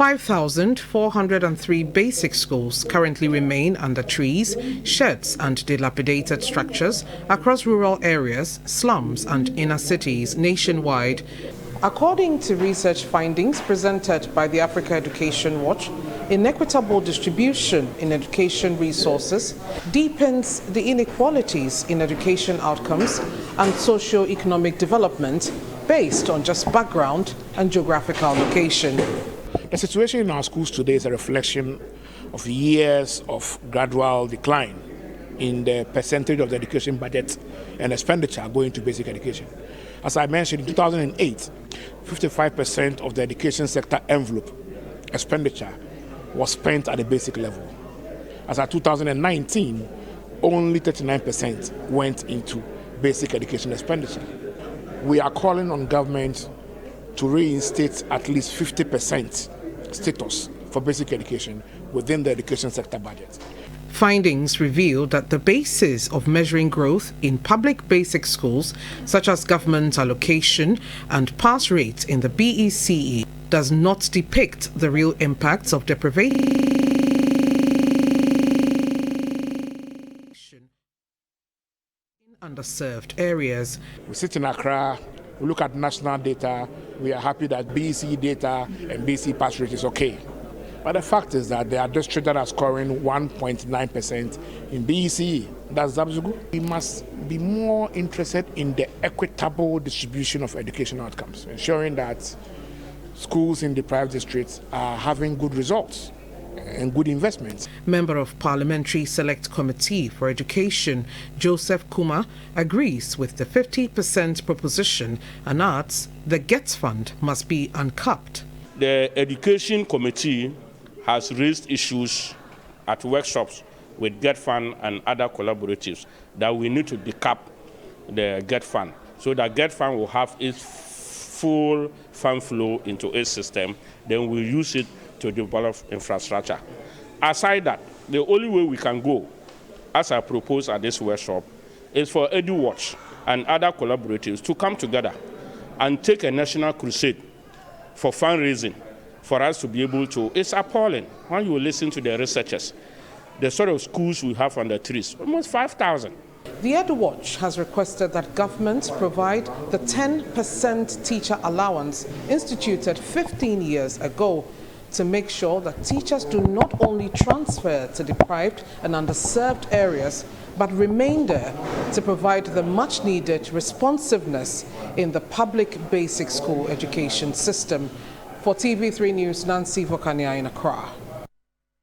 5,403 basic schools currently remain under trees, sheds and dilapidated structures across rural areas, slums and inner cities nationwide. According to research findings presented by the Africa Education Watch, inequitable distribution in education resources deepens the inequalities in education outcomes and socio-economic development based on just background and geographical location. The situation in our schools today is a reflection of years of gradual decline in the percentage of the education budget and expenditure going to basic education. As I mentioned, in 2008, 55% of the education sector envelope expenditure was spent at the basic level. As of 2019, only 39% went into basic education expenditure. We are calling on government to reinstate at least 50% status for basic education within the education sector budget. Findings reveal that the basis of measuring growth in public basic schools, such as government allocation and pass rates in the BECE, does not depict the real impacts of deprivation in underserved areas. We sit in Accra, we look at national data, we are happy that BECE data and BECE pass rate is okay. But the fact is that there are districts that are scoring 1.9% in BECE. That's absolutely good. We must be more interested in the equitable distribution of education outcomes, ensuring that schools in deprived districts are having good results and good investments. Member of Parliamentary Select Committee for Education, Joseph Kuma, agrees with the 50% proposition and adds the GET fund must be uncapped. The Education Committee has raised issues at workshops with GET Fund and other collaboratives that we need to decap the GET Fund so that GET Fund will have its full fund flow into its system. Then we'll use it to develop infrastructure. Aside that, the only way we can go, as I propose at this workshop, is for Eduwatch and other collaboratives to come together and take a national crusade for fundraising for us to be able to. It's appalling when you listen to the researchers, the sort of schools we have under trees, almost 5,000. The Eduwatch has requested that government provide the 10% teacher allowance instituted 15 years ago to make sure that teachers do not only transfer to deprived and underserved areas, but remain there to provide the much needed responsiveness in the public basic school education system. For TV3 News, Nancy Vokania in Accra.